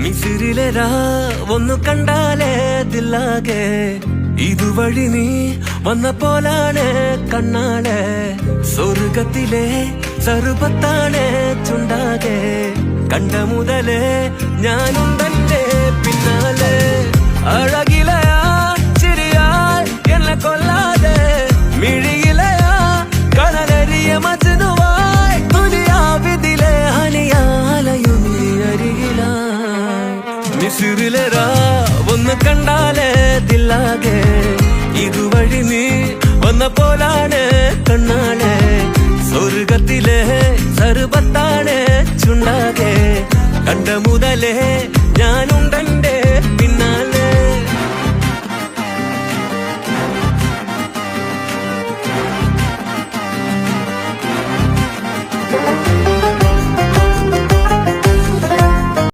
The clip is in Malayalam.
മിസിറിലെ ഒന്ന് കണ്ടാലേ ദില്ലാകെ ഇതുവഴി നീ വന്ന പോലാണ് കണ്ണാലെ സ്വർഗത്തിലെ സർവത്താണ് ചുണ്ടാകെ കണ്ട മുതലേ ഞാനും തന്റെ പിന്നാലെ അഴകിലയാ ചിരിയാൽ എന്നെ കൊല്ലാതെ മിഴിയിലയാ കനലരിയ മജനുവായി തുലിയാവിതിലെ ഹനിയാലയും നീ അരികിലായി മിസിറിലെ ഒന്ന് കണ്ടാലേ ദില്ലാകെ ഇതുവഴി നീ വന്ന പോലാണ് കണ്ണാലെ സ്വർഗത്തിലെ സർവത്താണ് ചുണ്ടാകെ കണ്ട മുതലേ ഞാനുണ്ടെന്റെ